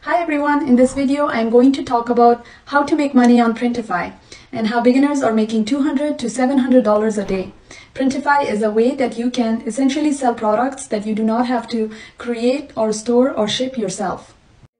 Hi everyone, in this video I am going to talk about how to make money on Printify and how beginners are making $200 to $700 a day. Printify is a way that you can essentially sell products that you do not have to create or store or ship yourself.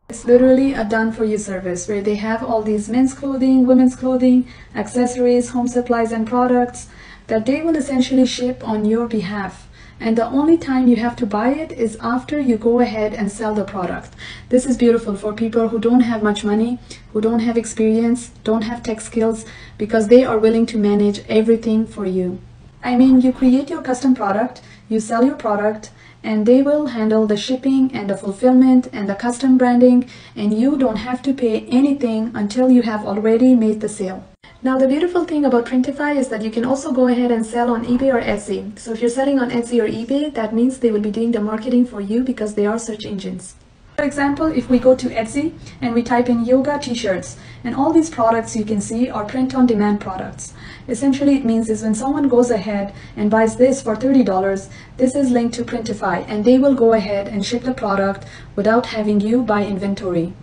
It's literally a done-for-you service where they have all these men's clothing, women's clothing, accessories, home supplies and products that they will essentially ship on your behalf. And the only time you have to buy it is after you go ahead and sell the product. This is beautiful for people who don't have much money, who don't have experience, don't have tech skills, because they are willing to manage everything for you. I mean, you create your custom product, you sell your product, and they will handle the shipping and the fulfillment and the custom branding, and you don't have to pay anything until you have already made the sale. Now, the beautiful thing about Printify is that you can also go ahead and sell on eBay or Etsy. So if you're selling on Etsy or eBay, that means they will be doing the marketing for you because they are search engines. For example, if we go to Etsy and we type in yoga t-shirts, and all these products you can see are print-on-demand products. Essentially, it means is when someone goes ahead and buys this for $30, this is linked to Printify, and they will go ahead and ship the product without having you buy inventory.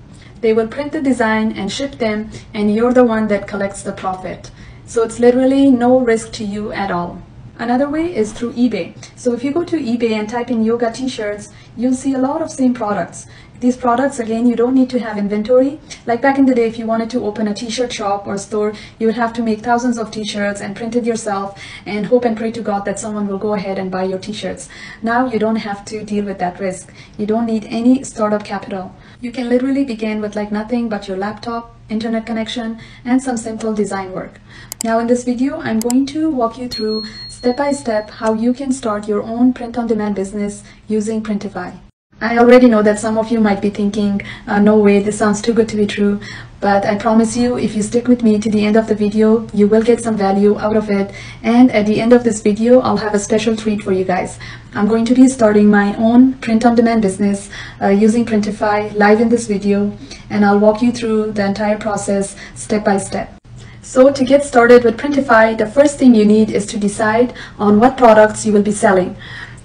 They will print the design and ship them, and you're the one that collects the profit. So it's literally no risk to you at all. Another way is through eBay. So if you go to eBay and type in yoga t-shirts, you'll see a lot of same products. These products, again, you don't need to have inventory. Like back in the day, if you wanted to open a t-shirt shop or store, you would have to make thousands of t-shirts and print it yourself and hope and pray to God that someone will go ahead and buy your t-shirts. Now you don't have to deal with that risk. You don't need any startup capital. You can literally begin with like nothing but your laptop, internet connection, and some simple design work. Now in this video, I'm going to walk you through step by step how you can start your own print-on-demand business using Printify. I already know that some of you might be thinking, no way, this sounds too good to be true. But I promise you, if you stick with me to the end of the video, you will get some value out of it. And at the end of this video, I'll have a special treat for you guys. I'm going to be starting my own print-on-demand business using Printify live in this video. And I'll walk you through the entire process step by step. So to get started with Printify, the first thing you need is to decide on what products you will be selling.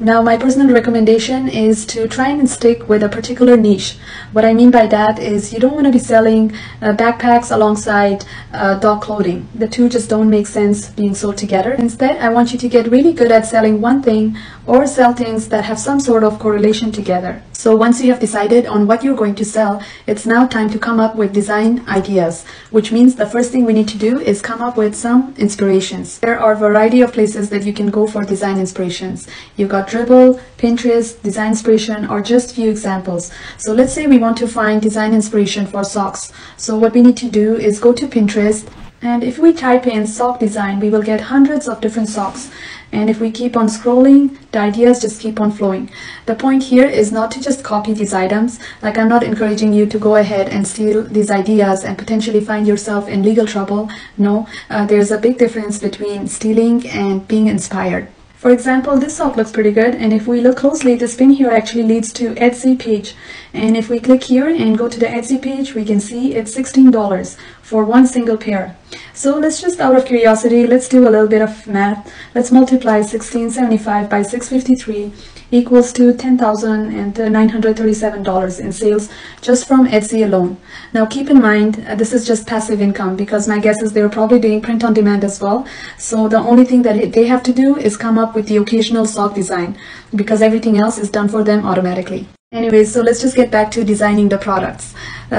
Now, my personal recommendation is to try and stick with a particular niche. What I mean by that is you don't want to be selling backpacks alongside dog clothing. The two just don't make sense being sold together. Instead, I want you to get really good at selling one thing or sell things that have some sort of correlation together. So once you have decided on what you're going to sell, it's now time to come up with design ideas, which means the first thing we need to do is come up with some inspirations. There are a variety of places that you can go for design inspirations. You've got Dribble, Pinterest, design inspiration, or just few examples. So let's say we want to find design inspiration for socks. So what we need to do is go to Pinterest, and if we type in sock design, we will get hundreds of different socks. And if we keep on scrolling, the ideas just keep on flowing. The point here is not to just copy these items. Like, I'm not encouraging you to go ahead and steal these ideas and potentially find yourself in legal trouble. No, there's a big difference between stealing and being inspired. For example, this sock looks pretty good, and if we look closely, this pin here actually leads to Etsy page. And if we click here and go to the Etsy page, we can see it's $16 for one single pair. So let's just, out of curiosity, let's do a little bit of math. Let's multiply 1675 by 653 equals to $10,937 in sales just from Etsy alone. Now keep in mind, this is just passive income, because my guess is they're probably doing print on demand as well. So the only thing that they have to do is come up with the occasional sock design, because everything else is done for them automatically. Anyways, so let's just get back to designing the products.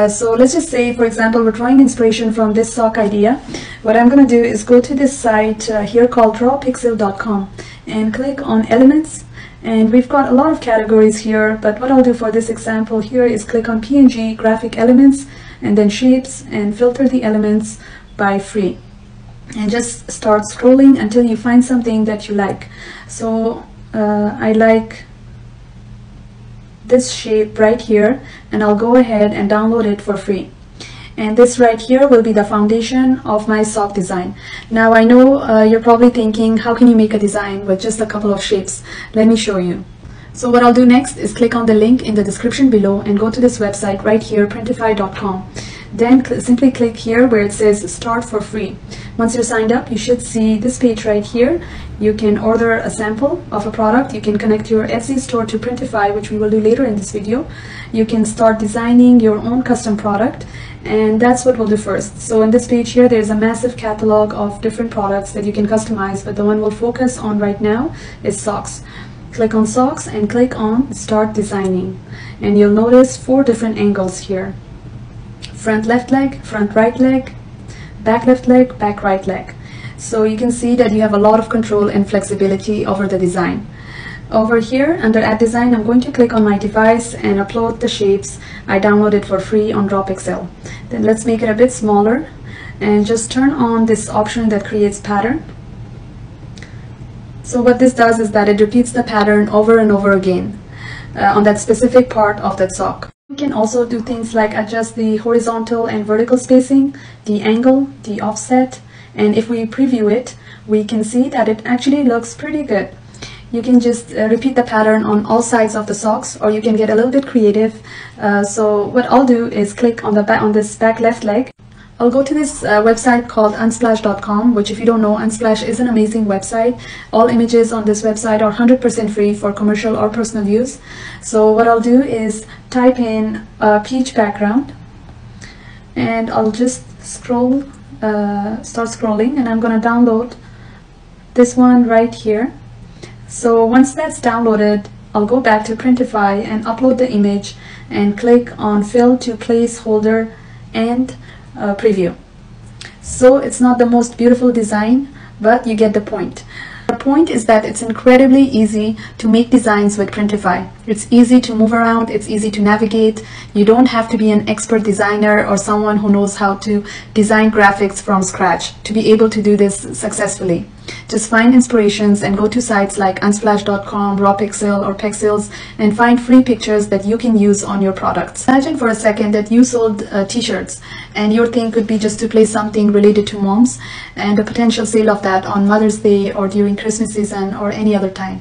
So let's just say, for example, we're drawing inspiration from this sock idea. What I'm going to do is go to this site here called drawpixel.com and click on elements. And we've got a lot of categories here, but what I'll do for this example here is click on PNG graphic elements and then shapes and filter the elements by free. And just start scrolling until you find something that you like. So I like this shape right here, and I'll go ahead and download it for free. And this right here will be the foundation of my sock design. Now I know you're probably thinking, how can you make a design with just a couple of shapes? Let me show you. So what I'll do next is click on the link in the description below and go to this website right here, printify.com. Then simply click here where it says start for free. Once you're signed up, you should see this page right here. You can order a sample of a product. You can connect your Etsy store to Printify, which we will do later in this video. You can start designing your own custom product, and that's what we'll do first. So in this page here, there's a massive catalog of different products that you can customize, but the one we'll focus on right now is socks. Click on socks and click on start designing, and you'll notice 4 different angles here: front left leg, front right leg, back left leg, back right leg. So you can see that you have a lot of control and flexibility over the design. Over here under add design, I'm going to click on my device and upload the shapes I downloaded for free on Dropxl. Then let's make it a bit smaller and just turn on this option that creates pattern. So what this does is that it repeats the pattern over and over again on that specific part of that sock. We can also do things like adjust the horizontal and vertical spacing, the angle, the offset, and if we preview it, we can see that it actually looks pretty good. You can just repeat the pattern on all sides of the socks, or you can get a little bit creative. So what I'll do is click on this back left leg. I'll go to this website called unsplash.com, which, if you don't know, Unsplash is an amazing website. All images on this website are 100% free for commercial or personal use. So what I'll do is type in a peach background, and I'll just start scrolling, and I'm going to download this one right here. So once that's downloaded, I'll go back to Printify and upload the image and click on fill to placeholder and preview. So it's not the most beautiful design, but you get the point. The point is that it's incredibly easy to make designs with Printify. It's easy to move around, it's easy to navigate. You don't have to be an expert designer or someone who knows how to design graphics from scratch to be able to do this successfully. Just find inspirations and go to sites like unsplash.com, Dropxl, or Pexels and find free pictures that you can use on your products. Imagine for a second that you sold t-shirts, and your thing could be just to play something related to moms, and a potential sale of that on Mother's Day or during Christmas season or any other time.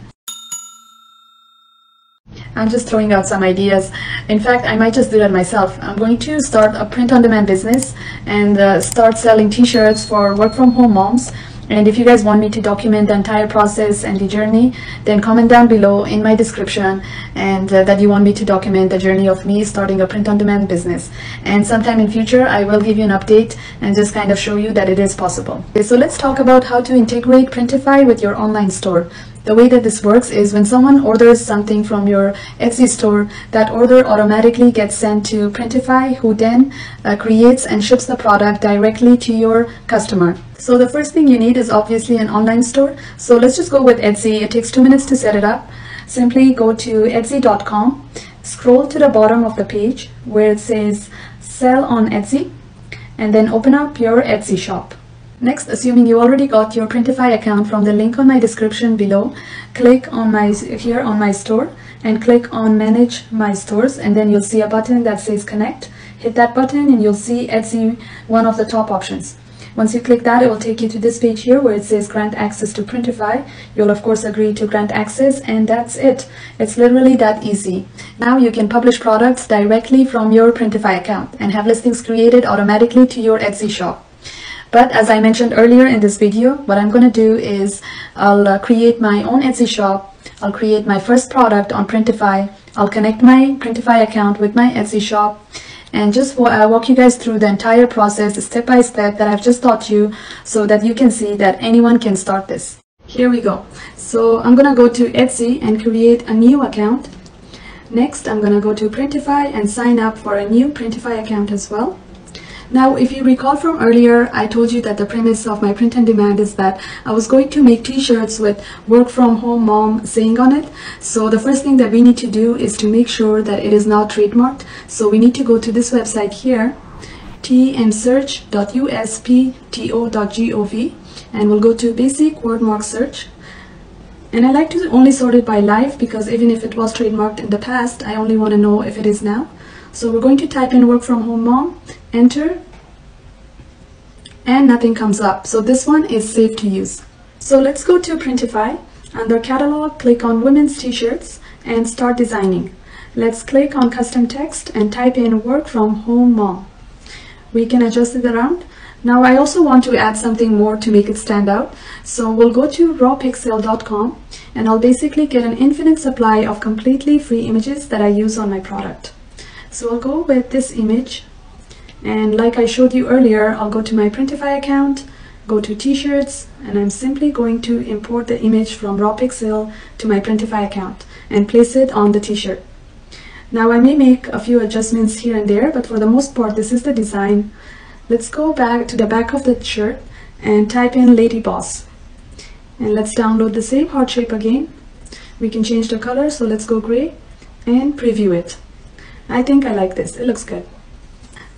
I'm just throwing out some ideas. In fact, I might just do that myself. I'm going to start a print-on-demand business and start selling t-shirts for work-from-home moms. And if you guys want me to document the entire process and the journey, then comment down below in my description and that you want me to document the journey of me starting a print-on-demand business. And sometime in future, I will give you an update and just kind of show you that it is possible. Okay, so let's talk about how to integrate Printify with your online store. The way that this works is when someone orders something from your Etsy store, that order automatically gets sent to Printify, who then creates and ships the product directly to your customer. So the first thing you need is obviously an online store. So let's just go with Etsy. It takes 2 minutes to set it up. Simply go to etsy.com, scroll to the bottom of the page where it says sell on Etsy, and then open up your Etsy shop. Next, assuming you already got your Printify account from the link on my description below, click on here on my store and click on manage my stores, and then you'll see a button that says connect. Hit that button and you'll see Etsy, one of the top options. Once you click that, it will take you to this page here where it says grant access to Printify. You'll of course agree to grant access, and that's it. It's literally that easy. Now you can publish products directly from your Printify account and have listings created automatically to your Etsy shop. But as I mentioned earlier in this video, what I'm going to do is I'll create my own Etsy shop. I'll create my first product on Printify. I'll connect my Printify account with my Etsy shop and just walk you guys through the entire process step by step that I've just taught you, so that you can see that anyone can start this. Here we go. So I'm going to go to Etsy and create a new account. Next, I'm going to go to Printify and sign up for a new Printify account as well. Now, if you recall from earlier, I told you that the premise of my print on demand is that I was going to make t-shirts with work from home mom saying on it. So the first thing that we need to do is to make sure that it is not trademarked. So we need to go to this website here, tmsearch.uspto.gov, and we'll go to basic wordmark search. And I like to only sort it by live, because even if it was trademarked in the past, I only want to know if it is now. So we're going to type in work from home mom, enter, and nothing comes up. So this one is safe to use. So let's go to Printify. Under catalog, click on women's t-shirts and start designing. Let's click on custom text and type in work from home mom. We can adjust it around. Now I also want to add something more to make it stand out. So we'll go to rawpixel.com and I'll basically get an infinite supply of completely free images that I use on my product. So I'll go with this image, and like I showed you earlier, I'll go to my Printify account, go to t-shirts, and I'm simply going to import the image from rawpixel to my Printify account and place it on the t-shirt. Now I may make a few adjustments here and there, but for the most part this is the design. Let's go back to the back of the shirt and type in Lady Boss. And let's download the same heart shape again. We can change the color, so let's go gray and preview it. I think I like this, it looks good.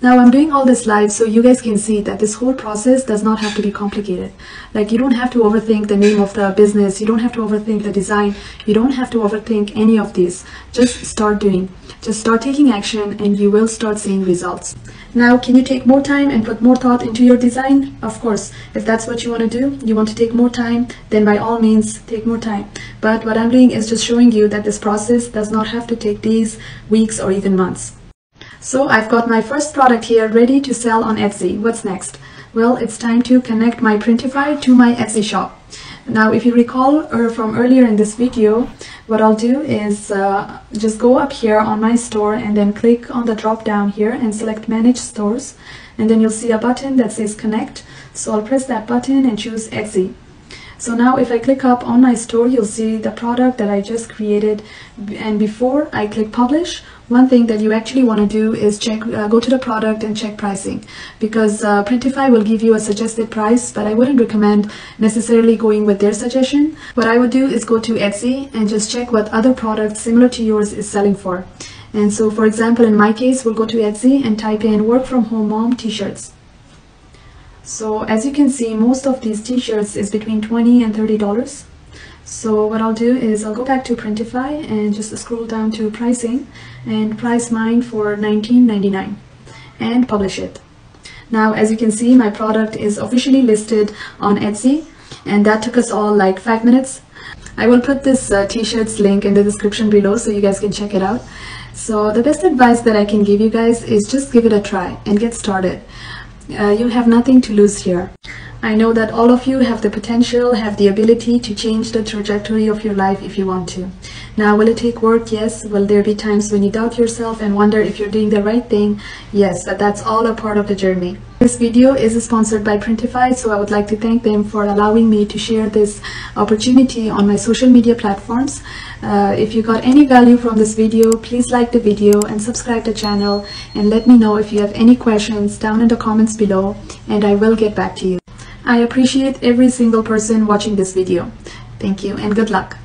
Now I'm doing all this live so you guys can see that this whole process does not have to be complicated. Like, you don't have to overthink the name of the business, you don't have to overthink the design, you don't have to overthink any of these. Just start doing. Just start taking action and you will start seeing results. Now, can you take more time and put more thought into your design? Of course, if that's what you want to do, you want to take more time, then by all means take more time. But what I'm doing is just showing you that this process does not have to take days, weeks, or even months. So I've got my first product here ready to sell on Etsy. What's next? Well, it's time to connect my Printify to my Etsy shop. Now, if you recall from earlier in this video, what I'll do is just go up here on my store and then click on the drop down here and select Manage Stores, and then you'll see a button that says Connect. So I'll press that button and choose Etsy. So now if I click up on my store, you'll see the product that I just created, and before I click publish, one thing that you actually want to do is go to the product and check pricing, because Printify will give you a suggested price, but I wouldn't recommend necessarily going with their suggestion. What I would do is go to Etsy and just check what other products similar to yours is selling for. And so, for example, in my case, we'll go to Etsy and type in work from home mom t-shirts. So as you can see, most of these t-shirts is between $20 and $30. So what I'll do is I'll go back to Printify and just scroll down to pricing and price mine for $19.99 and publish it. Now, as you can see, my product is officially listed on Etsy, and that took us all like 5 minutes. I will put this t-shirts link in the description below so you guys can check it out. So the best advice that I can give you guys is just give it a try and get started. You have nothing to lose here. I know that all of you have the potential, have the ability to change the trajectory of your life if you want to. Now, will it take work? Yes. Will there be times when you doubt yourself and wonder if you're doing the right thing? Yes, but that's all a part of the journey. This video is sponsored by Printify, so I would like to thank them for allowing me to share this opportunity on my social media platforms. If you got any value from this video, please like the video and subscribe to the channel, and let me know if you have any questions down in the comments below, and I will get back to you. I appreciate every single person watching this video. Thank you and good luck.